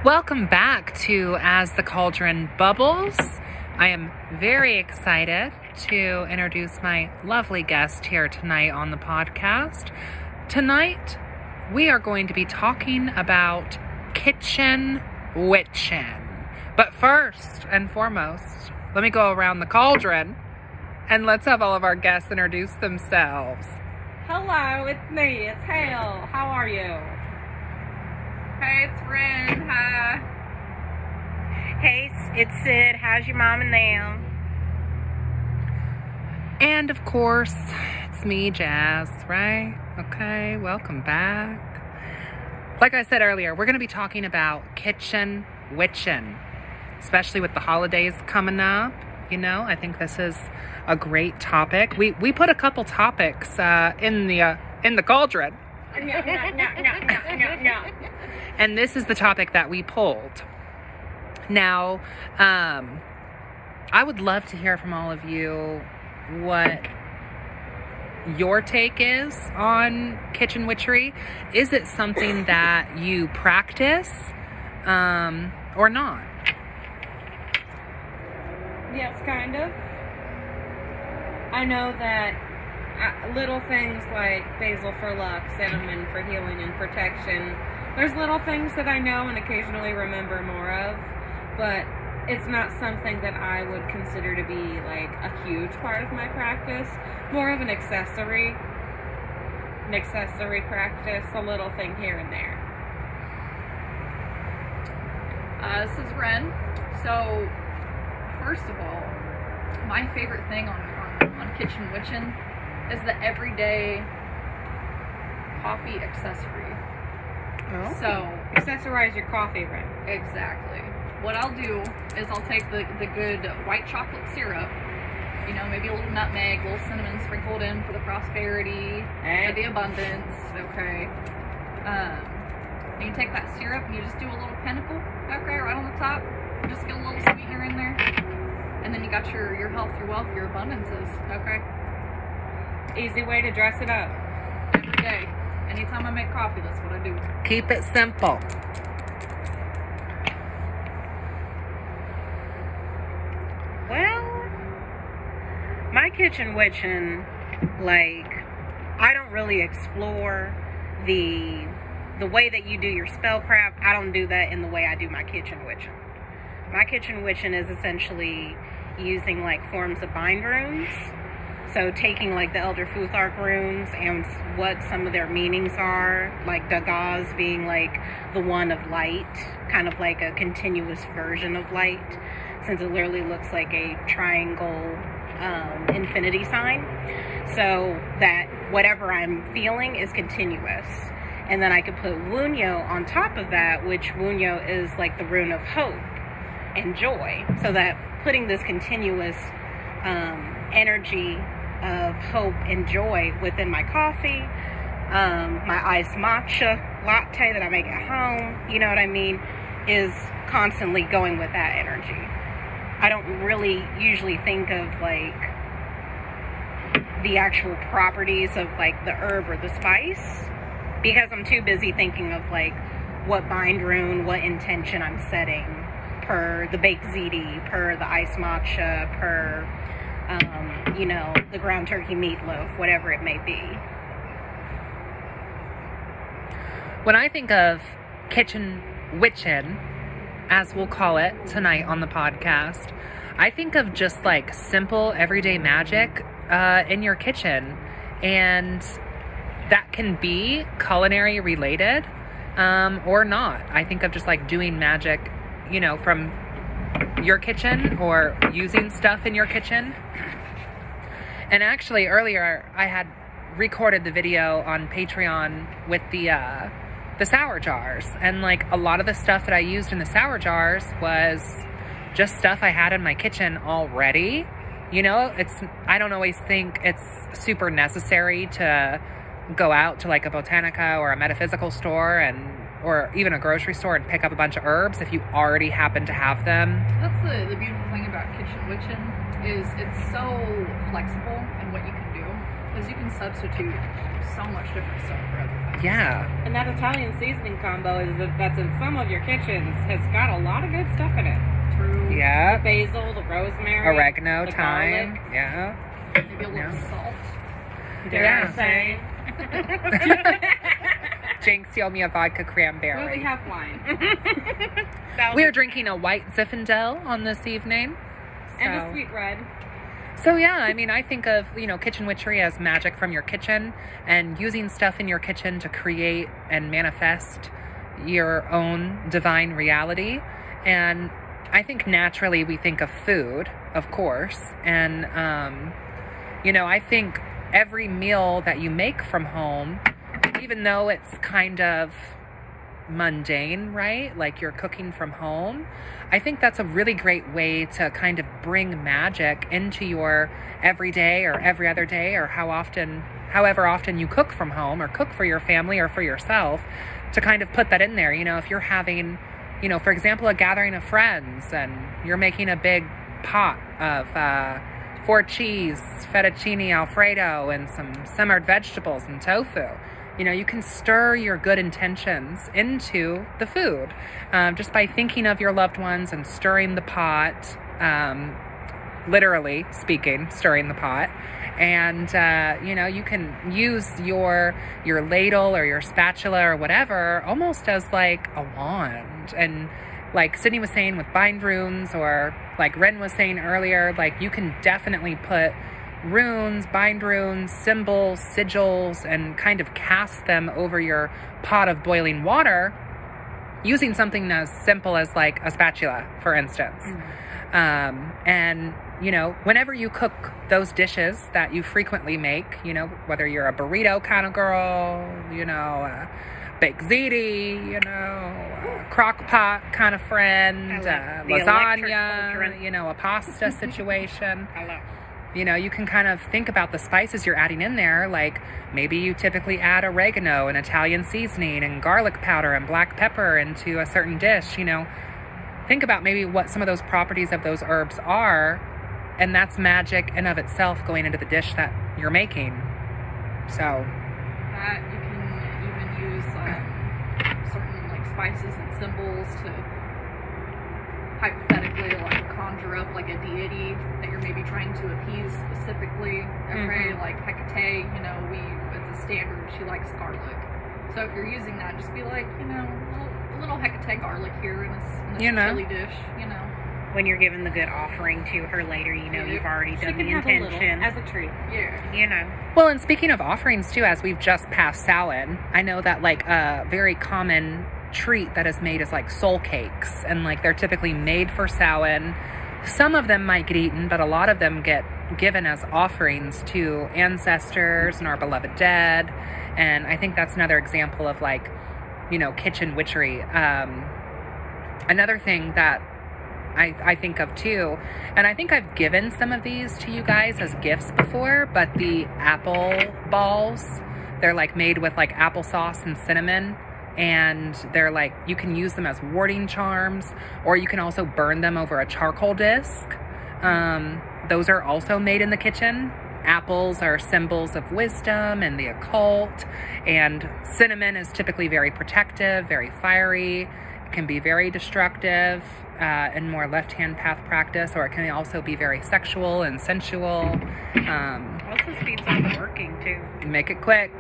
Welcome back to As the Cauldron Bubbles. I am very excited to introduce my lovely guest here tonight on the podcast. Tonight, we are going to be talking about Kitchen Witchin. But first and foremost, let me go around the cauldron and let's have all of our guests introduce themselves. Hello, it's me. It's Hale. How are you? Hey, it's Ren. Hi. Hey, it's Sid. How's your mom and them? And of course, it's me, Jazz, right? Okay, welcome back. Like I said earlier, we're going to be talking about Kitchen Witchin, especially with the holidays coming up. You know, I think this is a great topic. We put a couple topics in the cauldron. And this is the topic that we pulled. Now, I would love to hear from all of you what your take is on kitchen witchery. Is it something that you practice or not? Yes, kind of. I know that little things like basil for luck, cinnamon for healing and protection. There's little things that I know and occasionally remember more of, but it's not something that I would consider to be like a huge part of my practice. More of an accessory practice, a little thing here and there. This is Ren. So, first of all, my favorite thing on Kitchen Witchin is the everyday coffee accessory. Oh. So, accessorize your coffee, Ren. exactly. What I'll do is I'll take the good white chocolate syrup, you know, maybe a little nutmeg, a little cinnamon sprinkled in for the prosperity, for the abundance, okay. And you take that syrup and you just do a little pinnacle, okay, right on the top. Just get a little sweetener in there. And then you got your health, your wealth, your abundances, okay? Easy way to dress it up. Every day. Anytime I make coffee, that's what I do. Keep it simple. Well, my kitchen witchin', like, I don't really explore the way that you do your spellcraft. I don't do that in the way I do my kitchen witchin'. My kitchen witchin' is essentially using like forms of bind runes. So taking like the Elder Futhark runes and what some of their meanings are, like Dagaz being like the one of light, kind of like a continuous version of light, since it literally looks like a triangle infinity sign. So that whatever I'm feeling is continuous. And then I could put Wunyo on top of that, which Wunyo is like the rune of hope and joy. So that putting this continuous energy of hope and joy within my coffee, my iced matcha latte that I make at home, you know what I mean, is constantly going with that energy. I don't really usually think of like the actual properties of like the herb or the spice, because I'm too busy thinking of like what bind rune, what intention I'm setting per the baked ziti, per the iced matcha, per you know, the ground turkey meatloaf, whatever it may be. When I think of Kitchen Witchin, as we'll call it tonight on the podcast, I think of just like simple everyday magic in your kitchen, and that can be culinary related or not. I think of just like doing magic, you know, from your kitchen or using stuff in your kitchen. And actually earlier I had recorded the video on Patreon with the sour jars, and like a lot of the stuff that I used in the sour jars was just stuff I had in my kitchen already. You know, I don't always think it's super necessary to go out to like a Botanica or a metaphysical store or even a grocery store and pick up a bunch of herbs if you already happen to have them. That's the beautiful thing about Kitchen Witchin is it's so flexible in what you can do, because you can substitute so much different stuff for other things. Yeah. And that Italian seasoning combo that's in some of your kitchens has got a lot of good stuff in it. True. Yeah. The basil, the rosemary, Oregano, the thyme. garlic. Yeah. Maybe a little salt. Dare I say? Jinx, you owe me a vodka cranberry. Well, we have wine. We're drinking a white Zinfandel on this evening. And a sweet red. So yeah, I mean, I think of, kitchen witchery as magic from your kitchen and using stuff in your kitchen to create and manifest your own divine reality. And I think naturally we think of food, of course. And, I think every meal that you make from home, even though it's kind of mundane, right? Like you're cooking from home. I think that's a really great way to kind of bring magic into your everyday or every other day or however often you cook from home or cook for your family or for yourself, to kind of put that in there. If you're having, for example, a gathering of friends and you're making a big pot of 4 cheese, fettuccine Alfredo, and some simmered vegetables and tofu. You can stir your good intentions into the food just by thinking of your loved ones and stirring the pot, literally speaking, stirring the pot. And, you can use your ladle or your spatula or whatever almost as like a wand. And like Sydney was saying with bind runes, or like Ren was saying earlier, like you can definitely put runes, bind runes, symbols, sigils, and kind of cast them over your pot of boiling water using something as simple as like a spatula, for instance. And, whenever you cook those dishes that you frequently make, whether you're a burrito kind of girl, a baked ziti, a crock pot kind of friend, lasagna, a pasta situation. You can kind of think about the spices you're adding in there. Like maybe you typically add oregano and Italian seasoning and garlic powder and black pepper into a certain dish. Think about maybe what some of those properties of those herbs are, and that's magic in of itself going into the dish that you're making. So that you can even use certain like spices and symbols to hypothetically like conjure up like a deity that you're maybe trying to appease specifically. Okay, like Hecate, it's a standard, she likes garlic. So if you're using that, just be like, a little Hecate garlic here in this chili dish, When you're giving the good offering to her later, you've already done the intention. As a treat. Yeah. Well, and speaking of offerings too, as we've just passed Samhain, I know that like a very common treat that is made is like soul cakes, and like they're typically made for Samhain. Some of them might get eaten, but a lot of them get given as offerings to ancestors and our beloved dead. And I think that's another example of like, kitchen witchery. Another thing that I think of too, and I think I've given some of these to you guys as gifts before, but the apple balls, they're like made with like applesauce and cinnamon, and they're like, you can use them as warding charms, or you can also burn them over a charcoal disc. Those are also made in the kitchen. Apples are symbols of wisdom and the occult, and cinnamon is typically very protective, very fiery. It can be very destructive in more left-hand path practice, or it can also be very sexual and sensual. Also speeds up the working too. Make it quick,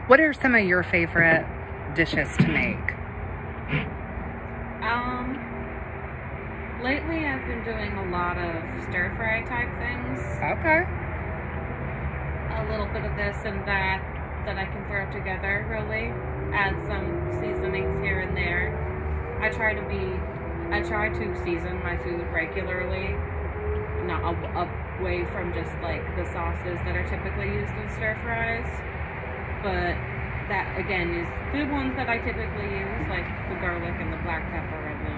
What are some of your favorite dishes to make? Lately I've been doing a lot of stir-fry type things. Okay. A little bit of this and that I can throw together, really. Add some seasonings here and there. I try to season my food regularly, not away from just like the sauces that are typically used in stir-fries. But that, again, is the ones that I typically use, like the garlic and the black pepper and the,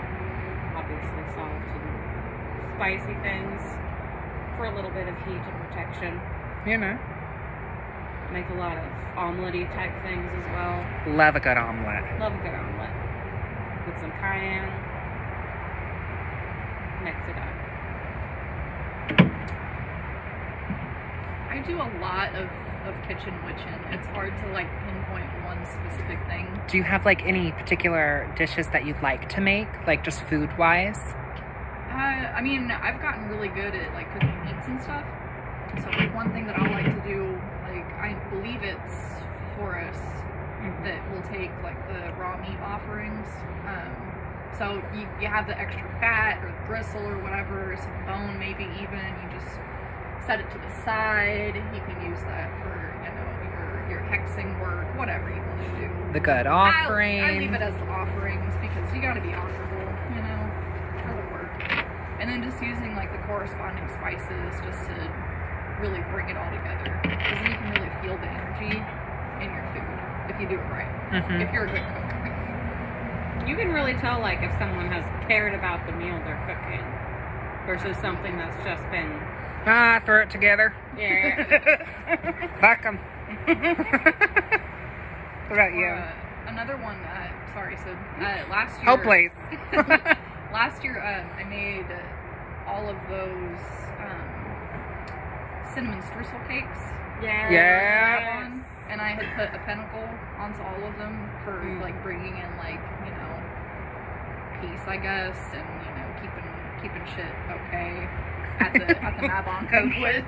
obviously, salt and spicy things for a little bit of heat and protection. Make a lot of omelette-y type things as well. Love a good omelet. Love a good omelet. With some cayenne. Mix it up. I do a lot of kitchen witchin. It's hard to like pinpoint one specific thing. Do you have like any particular dishes that you'd like to make, like just food wise? I mean, I've gotten really good at like cooking meats and stuff. So like one thing that I like to do, like I believe it's Horus that will take like the raw meat offerings. So you have the extra fat or the gristle or whatever, some bone maybe even. You just set it to the side. You can use that for, you know, your hexing work, whatever you want to do. The good offering. I leave it as the offerings because you got to be honorable, you know, for the work. And then just using like the corresponding spices just to really bring it all together. Because then you can really feel the energy in your food if you do it right. If you're a good cook. You can really tell, like, if someone has cared about the meal they're cooking versus something that's just been... Throw it together. Yeah. Fuck them. What about you? Another one, sorry, so last year... Oh, please. Last year, I made all of those cinnamon streusel cakes. Yeah. And I had put a pentacle onto all of them for, like, bringing in, like, you know, peace, I guess, and, you know, keeping shit okay at the Mabon banquet.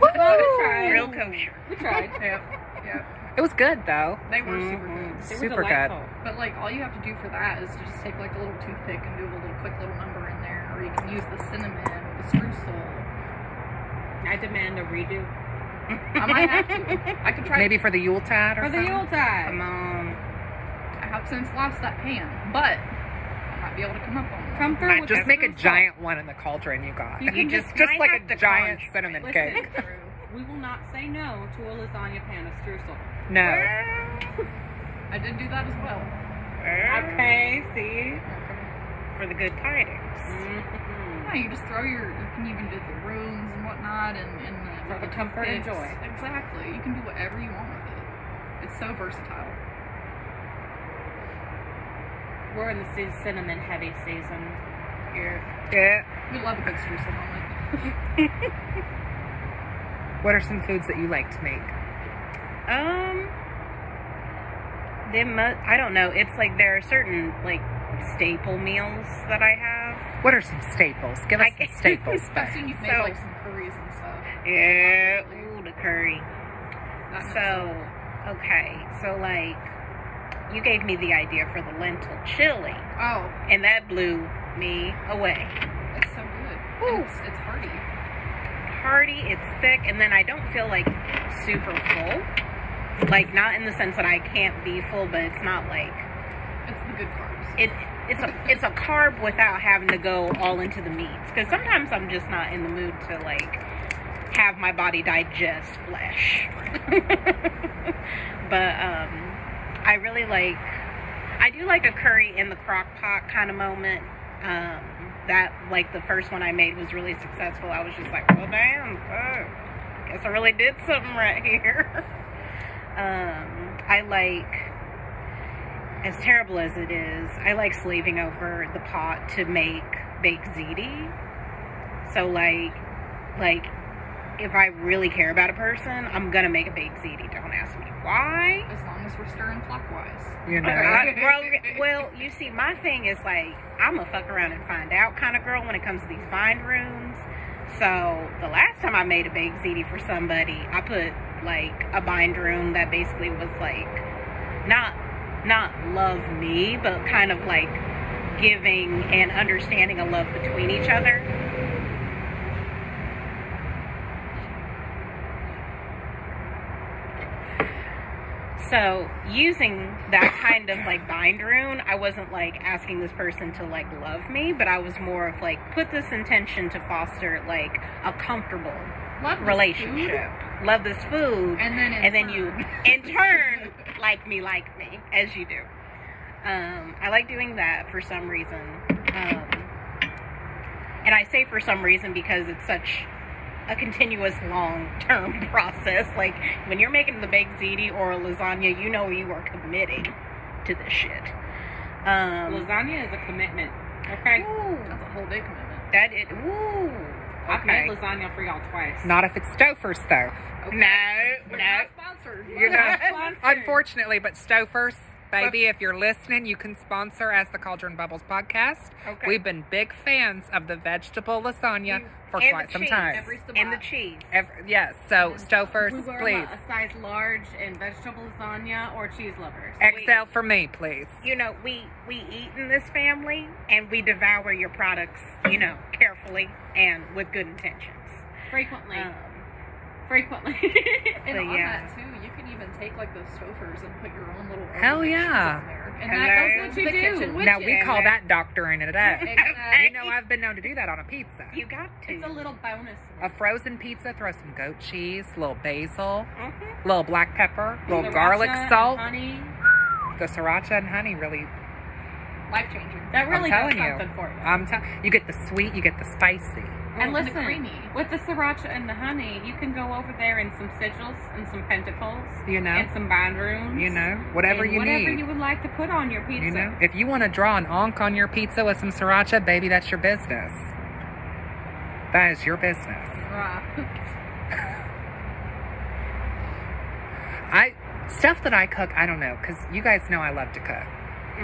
Real kosher. We tried. Yep. It was good, though. They were super good. Super good. But, like, all you have to do for that is to just take, like, a little toothpick and do a little quick little number in there. Or you can use the cinnamon or the streusel. I demand a redo. I might have to. I could try. Maybe for the Yuletide or For the something? Yuletide. Come on. I have since lost that pan, but I might be able to come up on one. Come through with Just the make a streusel. giant one in the cauldron you got. You can just might like have a to giant concentrate. cinnamon Listen. cake. We will not say no to a lasagna pan of streusel. No. I did do that as well. Okay, see? For the good tidings. Yeah, you just throw you can even do the runes and whatnot, and For the comfort and toothpicks. joy. Exactly. You can do whatever you want with it. It's so versatile. We're in the cinnamon heavy season here. Yeah. We love a good streusel moment. What are some foods that you like to make? I don't know. It's like there are certain like staple meals that I have. What are some staples? Give us some staples, I've Beck. seen you've made So- like some curries and stuff. Yeah. Ooh, the curry. That makes So, okay. So like, you gave me the idea for the lentil chili, Oh, and that blew me away. it's so good. Woo. And it's hearty. Hearty, it's thick, and then I don't feel like super full. Like, not in the sense that I can't be full, but it's not like It's the good carbs. it's a carb without having to go all into the meats. Because sometimes I'm just not in the mood to like have my body digest flesh. But I really like. I do like a curry in the crock pot kind of moment. That like the first one I made was really successful. I was just like, well, damn, fuck. Guess I really did something right here. I like, as terrible as it is, I like slaving over the pot to make baked ziti. So like if I really care about a person, I'm gonna make a baked ziti. Don't ask me why. As long as we're stirring clockwise. You know? Well, you see, my thing is like, I'm a fuck around and find out kind of girl when it comes to these bind runes. So the last time I made a baked ziti for somebody, I put like a bind rune that basically was like not love me, but kind of like giving and understanding a love between each other. So using that kind of like bind rune, I wasn't like asking this person to like love me, but I was more of like, put this intention to foster like a comfortable Love this relationship. Love this food. And then you in turn like me, as you do. I like doing that for some reason. And I say for some reason because it's such a continuous long-term process. Like when you're making the baked ziti or a lasagna, you know you are committing to this shit. Lasagna is a commitment. Okay. Ooh, that's a whole day commitment. that it. Ooh, I've made lasagna for y'all twice. Not if it's Stouffer's, though. Okay. No, We're no. not sponsored. You know, Sponsored. unfortunately, but Stouffer's, baby, if you're listening, you can sponsor as the Cauldron Bubbles podcast. Okay. We've been big fans of the vegetable lasagna for And quite the some cheese. time. Every And the cheese. Yes, so Stouffer's, We were please. a size large in vegetable lasagna or cheese lovers. XL for me, please. You know, we eat in this family, and we devour your products, you know, carefully and with good intentions. Frequently. And But on yeah. that too, you can even take like those Stouffer's and put your own little Hell organizations yeah. on there. And Hello. that goes That's into what the you do. kitchen Now, witchin. we call that doctoring it up. Exactly. You know, I've been known to do that on a pizza. You got to. It's a little bonus. A frozen pizza, throw some goat cheese, a little basil, Mhm. a little black pepper, a little Sriracha garlic and salt. honey. The sriracha and honey really, Life changing. That really I'm does telling you. something for you. I'm telling you, get the sweet, you get the spicy. And And listen, the creamy. with the sriracha and the honey, you can go over there in some sigils and some pentacles You know? and some bindrooms. You know, whatever and you whatever need. you would like to put on your pizza. You know, if you want to draw an onk on your pizza with some sriracha, baby, that's your business. That is your business. Stuff that I cook, I don't know, because you guys know I love to cook.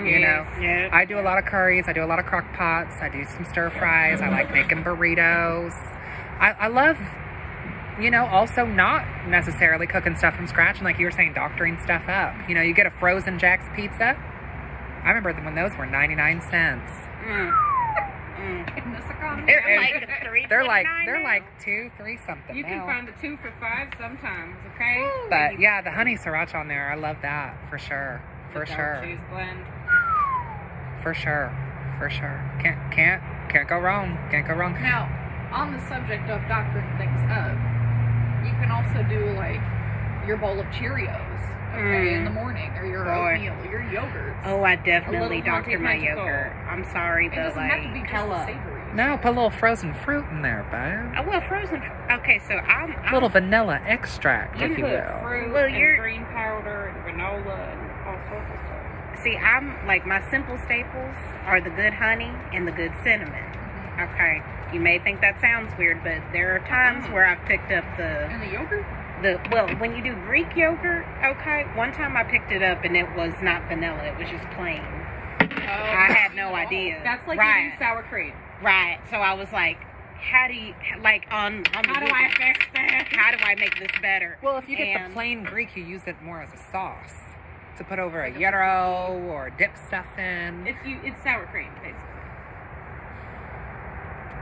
You know, Yeah. I do a lot of curries, I do a lot of crock pots, I do some stir fries, I like making burritos. I love, you know, also not necessarily cooking stuff from scratch and like you were saying, doctoring stuff up. You know, you get a frozen Jack's pizza. I remember when those were 99 cents. In this economy. They're like They're like $3.29 2, 3 something You can now. find a 2 for $5 sometimes, okay? But yeah, the honey sriracha on there, I love that for sure. For The dark sure. cheese blend. For sure. For sure. Can't go wrong. Can't go wrong. Now, on the subject of doctoring things up, you can also do like your bowl of Cheerios, okay, in the morning, or your Boy. oatmeal, your yogurts. Oh, I definitely little doctor my Monty Python. yogurt. I'm sorry, It but doesn't have to be like, just hella. savory. No, put a little frozen fruit in there, babe. well, frozen. Okay, so I'm A little vanilla extract, You if you put will. fruit Well, and you're- green powder and granola and all sorts of stuff. See, I'm like, my simple staples are the good honey and the good cinnamon. Okay, you may think that sounds weird, but there are times where I've picked up And the yogurt? well, when you do Greek yogurt, okay, one time I picked it up and it was not vanilla, it was just plain. I had no idea. That's like right, eating sour cream. right. So I was like, how do you, like, on the How do I Google, fix that? how do I make this better? Well, if you get And- the plain Greek, you use it more as a sauce to put over a gyro or dip stuff in. It's sour cream, basically.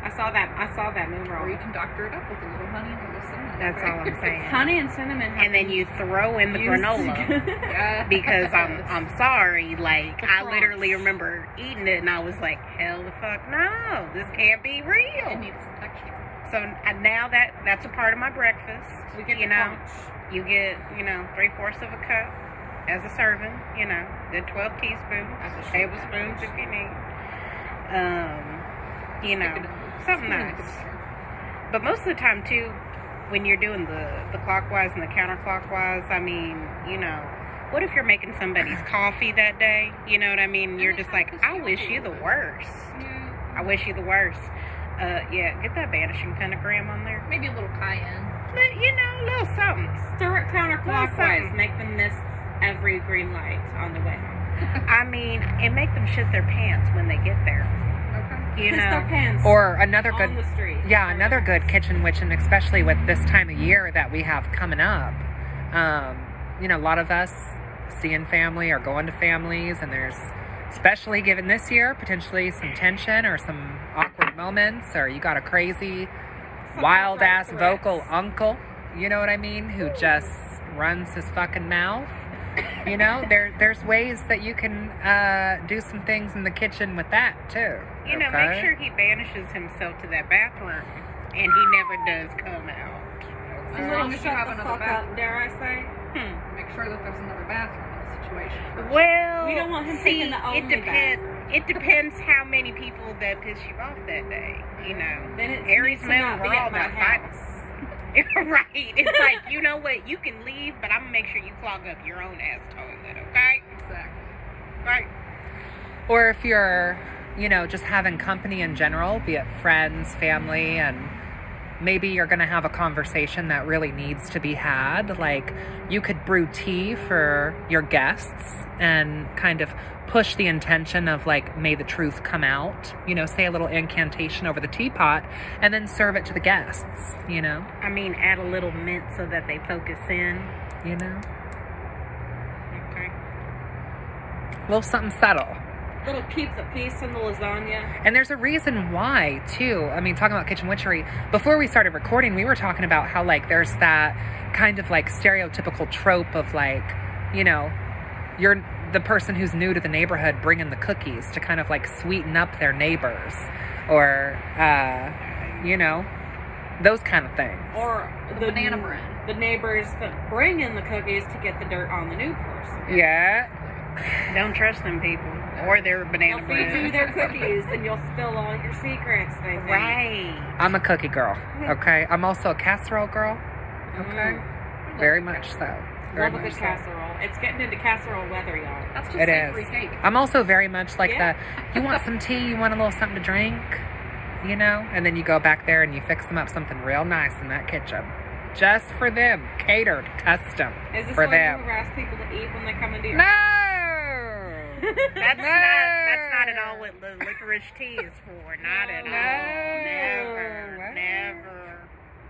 I saw that move Or you wrong. can doctor it up with a little honey and a little cinnamon. That's all I'm saying. Honey and cinnamon. And then you throw in the granola. Yeah. Because I'm sorry, like, The I crunch. literally remember eating it and I was like, hell the fuck no, this can't be It real. needs some texture. So now that's a part of my breakfast. We get you the know, crunch. you get, 3/4 of a cup as a serving, good 12 teaspoons, tablespoons if you need. Something nice. But most of the time too, when you're doing the clockwise and the counterclockwise, I mean, what if you're making somebody's coffee that day? You know what I mean? You're just like, I wish you the worst. I wish you the worst. Yeah, get that vanishing pentagram on there. Maybe a little cayenne. But, a little something. Stir it counterclockwise. something. Make them miss every green light on the way home. I mean, and make them shit their pants when they get there. Okay. You Piss their know? pants Or another good, on the street. yeah, another good kitchen witchin', especially with this time of year that we have coming up. A lot of us seeing family or going to families, and there's, especially given this year, potentially some tension or some awkward moments, or you got a crazy, wild ass vocal uncle, you know what I mean, who just runs his fucking mouth. There's ways that you can do some things in the kitchen with that too. Make sure he banishes himself to that bathroom, and he never does come out. As long as you have another bathroom. dare I say? Make sure that there's another bathroom in the situation. Well, We don't want him see, taking the it only depends. It depends how many people that piss you off that day. Then it Aries needs to moon, not we're be all at my about fighting. house. Right. It's like, you know what? You can leave, but I'm gonna make sure you clog up your own ass toilet. Okay? Exactly. Right. Or if you're, just having company in general, be it friends, family, and maybe you're going to have a conversation that really needs to be had. Like, you could brew tea for your guests and kind of push the intention of, like, may the truth come out, you know, say a little incantation over the teapot and then serve it to the guests, you know? I mean, add a little mint so that they focus in. You know? Okay. A little something subtle. Little keep the peace in the lasagna. And there's a reason why, too. I mean, talking about Kitchen Witchery, before we started recording, we were talking about how, like, there's that kind of, like, stereotypical trope of, like, you know, you're the person who's new to the neighborhood bringing the cookies to kind of, like, sweeten up their neighbors. Or, you know, those kind of things. Or the banana bread. The neighbors that bring in the cookies to get the dirt on the new person. Yeah. Don't trust them people. Or their banana They'll bread. feed you their cookies and you'll spill all your secrets, they think. Right. I'm a cookie girl, okay? I'm also a casserole girl, okay? Very much so. Very Love a much good so. casserole. It's getting into casserole weather, y'all. That's just It savory is. cake. I'm also very much like Yeah. you want some tea, you want a little something to drink, you know? And then you go back there and you fix them up something real nice in that kitchen. Just for them. Catered. Custom. Is this for what them. you harass people to eat when they come into your No! That's not at all what the licorice tea is for. Not at all. Never. Never.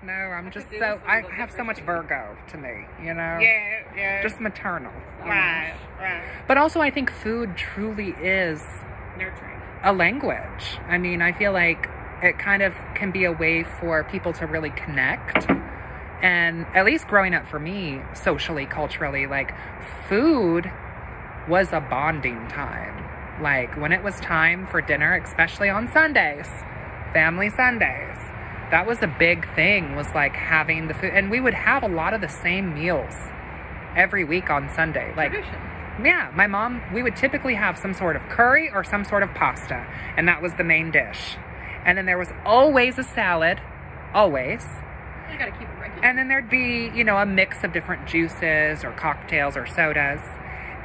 No, I'm just could do so, this I with have so much Virgo to me, you know? Yeah. Just maternal. Right. But also I think food truly is nurturing. a language. I mean, I feel like it kind of can be a way for people to really connect. And at least growing up for me, socially, culturally, like, food was a bonding time. Like, when it was time for dinner, especially on Sundays, family Sundays, that was a big thing, was like having the food. And we would have a lot of the same meals every week on Sunday. Like, Tradition. yeah, my mom, we would typically have some sort of curry or some sort of pasta, and that was the main dish. And then there was always a salad, always. You gotta keep it regular. And then there'd be, you know, a mix of different juices or cocktails or sodas.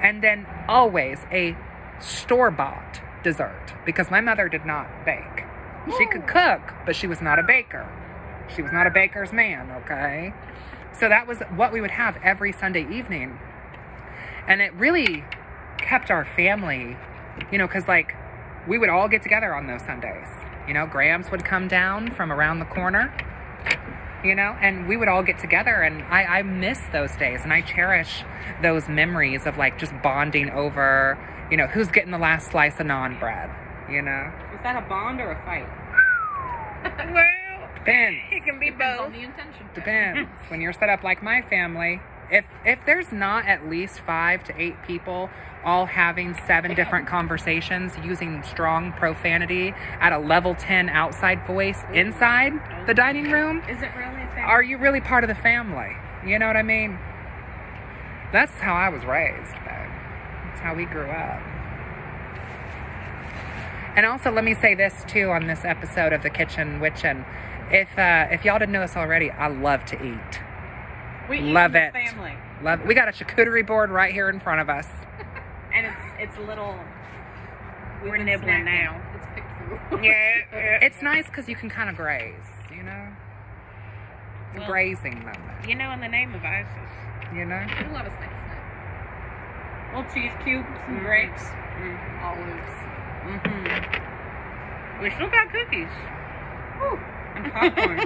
And then always a store-bought dessert, because my mother did not bake. She could cook, but she was not a baker. She was not a baker's man, okay? So that was what we would have every Sunday evening. And it really kept our family, you know, because, like, we would all get together on those Sundays. You know, Grams would come down from around the corner, you know, and we would all get together, and I miss those days, and I cherish those memories of, like, just bonding over, you know, who's getting the last slice of naan bread, you know? Is that a bond or a fight? Well, Depends. it can be Depends both. on the intention. Depends. When you're set up like my family, if there's not at least 5 to 8 people all having 7 different conversations using strong profanity at a level 10 outside voice inside the dining room, Is it really a thing? are you really part of the family? You know what I mean? That's how I was raised, babe. That's how we grew up. And also, let me say this, too, on this episode of the Kitchen Witchin. If y'all didn't know this already, I love to eat. We eat Love in this it. family. Love. We got a charcuterie board right here in front of us. And it's a little... We're been nibbling snacking. now. It's picked through. Yeah. It's nice because you can kind of graze, you know? It's a Well- grazing moment, You know, in the name of ISIS. you know? I love a snack snack. Little cheese cubes, some grapes. Olives. Mm-hmm. We still got cookies. And popcorn.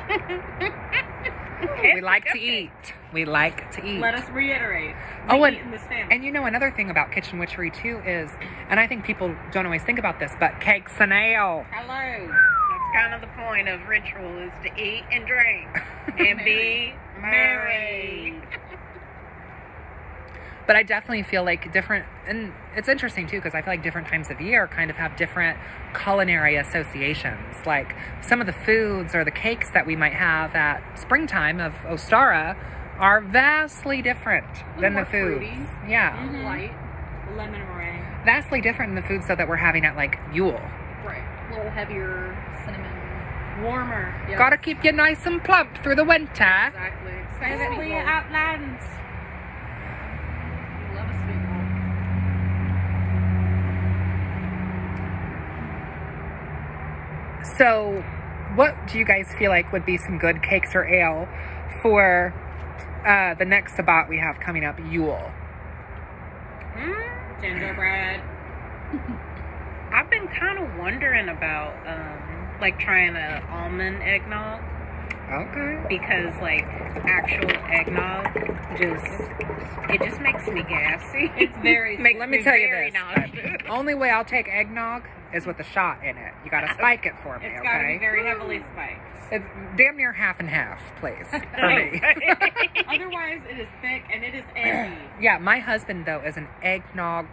We like to eat. We like to eat. Let us reiterate. Oh, We and- eat in this family. And you know, another thing about Kitchen Witchery, too, is, and I think people don't always think about this, but cakes and ale. Hello. That's kind of the point of ritual, is to eat and drink and be merry. But I definitely feel like different, and it's interesting too, because I feel like different times of year kind of have different culinary associations. Like some of the foods or the cakes that we might have at springtime of Ostara are vastly different than the more foods. fruity. Yeah. Light. Lemon meringue. Vastly different than the foods that we're having at like Yule. Right. A little heavier cinnamon. Warmer. Yes. Gotta keep you nice and plump through the winter. Exactly. Say that Sweet we roll. outlands. Love a sweet roll. So what do you guys feel like would be some good cakes or ale for the next Sabbat we have coming up, Yule? Gingerbread. I've been kind of wondering about, like, trying an almond eggnog. Okay. Because, like, actual eggnog just makes me gassy. It's very. Let me tell you very this. nauseous. The only way I'll take eggnog is with a shot in it. You gotta spike it for me, It's got to be okay? very heavily spiked. It's damn near half and half, please, for me. Otherwise, it is thick and it is eggy. Yeah, my husband, though, is an eggnog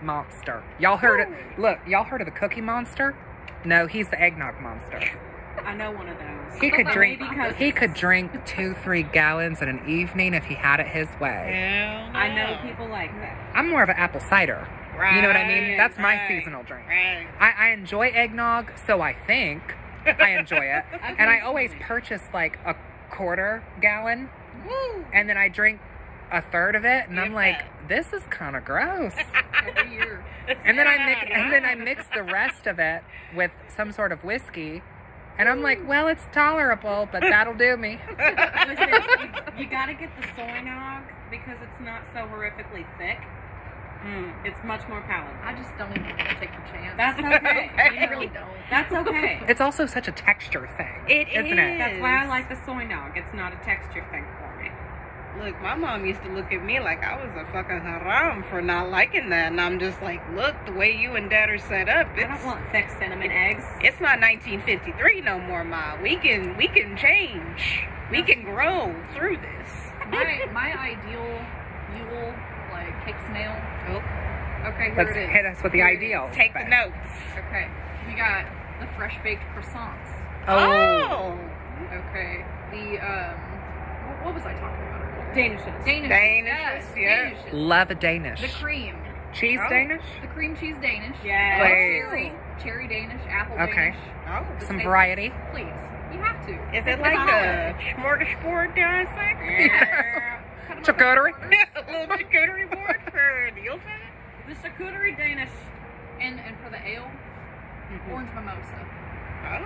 monster. Y'all heard it? Look, y'all heard of the Cookie Monster? No, he's the eggnog monster. I know one of those. He could drink. Because He could drink 2-3 gallons in an evening if he had it his way. I know people like that. I'm more of an apple cider. You know what I mean? That's my Right, seasonal drink. Right. I enjoy eggnog, so I think I enjoy it. And I always purchase like a quarter gallon, Woo. and then I drink a third of it, and I'm If like, that. this is kind of gross. Every year. And then I mix the rest of it with some sort of whiskey, and I'm like, well, it's tolerable, but that'll do me. Listen, you gotta get the soy nog because it's not so horrifically thick. It's much more palatable. I just don't even want to take the chance. That's okay. I really don't. That's okay. It's also such a texture thing, isn't it? That's why I like the soy nog. It's not a texture thing for me. Look, my mom used to look at me like I was a fucking haram for not liking that, and I'm just like, look, the way you and Dad are set up, I don't want thick cinnamon eggs. it's not 1953 no more, Ma. We can change. We can grow through this. My ideal Yule, like, cake snail. Oh, Okay, here Let's it is. hit us with the Here it is. ideals. take the then. notes. Okay, we got the fresh baked croissants. Oh. Okay, the what was I talking about earlier? Danishes. Danishes. Danishes, yeah. Danishes. Love a Danish. The cream. Cheese Oh. Danish? The cream cheese Danish. Yes. Please. Cherry Danish, apple Okay. Danish. Oh, The Some same- variety. Please. You have to. is it It's like solid. a smorgasbord, dare I say? Yeah. Cut 'em up Charcuterie? in quarters. A little charcuterie board for the old time? The charcuterie Danish. And for the ale, orange mimosa.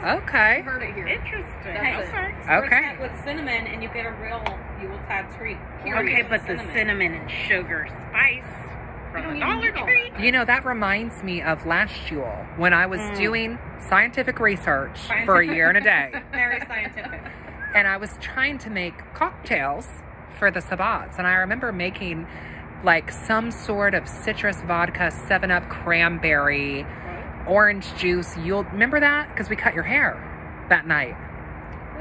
Oh, Okay. You heard it here. interesting. That's it. Okay. Okay. With cinnamon, and you get a real Yuletide treat. Okay, but the cinnamon and sugar spice You from don't the even Dollar need all Tree. that. You know, that reminds me of last Yule when I was doing scientific research for a year and a day. Very scientific. And I was trying to make cocktails for the Sabbats. And I remember making like some sort of citrus vodka, 7-Up cranberry, orange juice. You'll remember that? Because we cut your hair that night.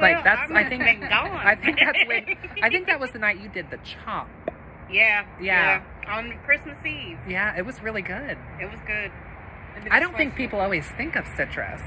Like that's, I think, been gone. I think that's when, I think that was the night you did the chop. Yeah. On Christmas Eve. Yeah, it was really good. It was good. I don't think people always think of citrus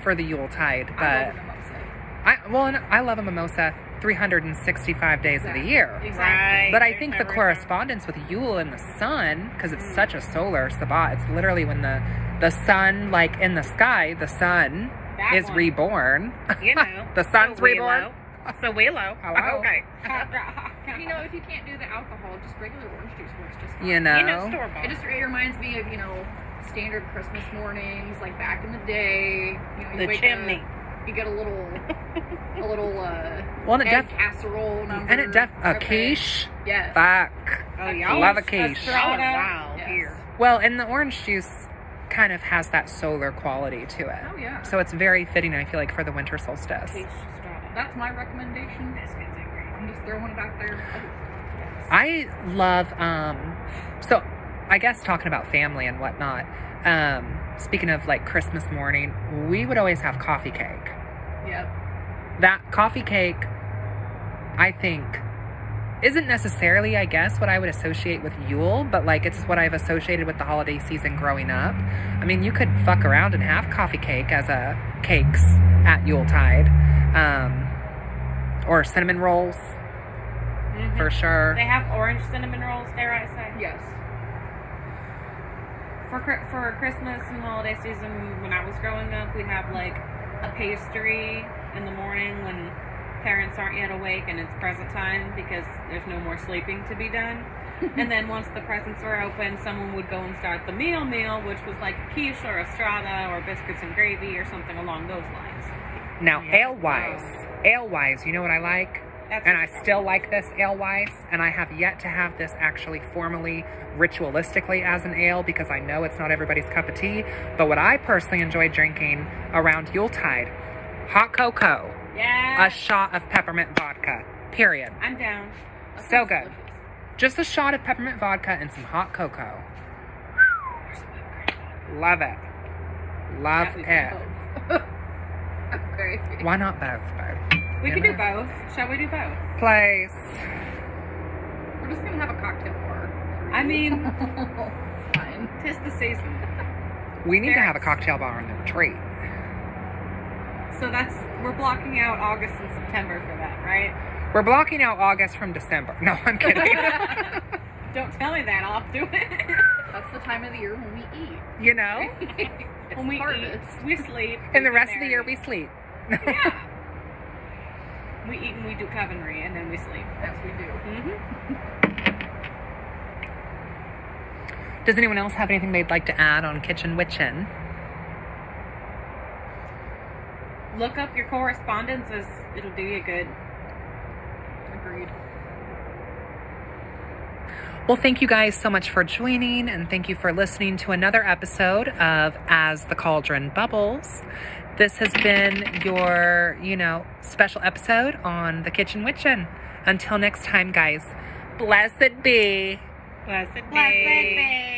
for the Yuletide, I but love a mimosa. I love a mimosa 365 days of the year. Exactly. Right. But I There's think the never a correspondence with Yule and the sun, because it's such a solar Sabbat, it's literally when the sun, like in the sky, the sun That is one. reborn. You know. The sun's So reborn. So Willow. Hello. Okay. You know, if you can't do the alcohol, just regular orange juice works just fine. You know. You know, store bought. It reminds me of, standard Christmas mornings, like back in the day. You know, you The wake chimney. Up, you get a little Well, and it egg casserole number. and it a quiche. Yes. Fuck. Oh, I y'all love a a quiche. straw- Oh, wow. Yes. Here. Well, and the orange juice kind of has that solar quality to it. Oh, yeah. So it's very fitting, I feel like, for the winter solstice. That's my recommendation. I'm just throwing it out there. I love, so I guess talking about family and whatnot, speaking of like Christmas morning, we would always have coffee cake. Yep. That coffee cake, I think, isn't necessarily, I guess, what I would associate with Yule, but like it's what I've associated with the holiday season growing up. I mean, you could fuck around and have coffee cake as a cakes at Yuletide, or cinnamon rolls, for sure. They have orange cinnamon rolls, dare I say. Yes. For Christmas and holiday season, when I was growing up, we'd have like a pastry in the morning when parents aren't yet awake and it's present time because there's no more sleeping to be done. And then once the presents were open, someone would go and start the meal, which was like a quiche or a strata or biscuits and gravy or something along those lines. Now, Yeah. ale-wise, you know what I like? That's And I still like this ale-wise, and I have yet to have this actually formally, ritualistically as an ale, because I know it's not everybody's cup of tea. But what I personally enjoy drinking around Yuletide, hot cocoa, Yeah. a shot of peppermint vodka, period. I'm down. That So sounds good. delicious. Just a shot of peppermint vodka and some hot cocoa. Love it. Love Yeah, we it. do both. Okay. Why not both, babe? We You can do know? both. Shall we do both? Place. We're just gonna have a cocktail bar. for I you. mean- it's fine. 'Tis the season. We need to have a cocktail bar on the retreat. So we're blocking out August and September for that, right? We're blocking out August from December. No, I'm kidding. Don't tell me that. I'll do it. That's the time of the year when we eat. You know? It's When we harvest. eat, we sleep. And the we rest get of the year we married. sleep. Yeah. We eat and we do covenry and then we sleep. Yes, we do. Mm-hmm. Does anyone else have anything they'd like to add on Kitchen Witchin? Look up your correspondences. It'll do you good. Agreed. Well, thank you guys so much for joining, and thank you for listening to another episode of As the Cauldron Bubbles. This has been your, special episode on the Kitchen Witchin. Until next time, guys, blessed be. Blessed be.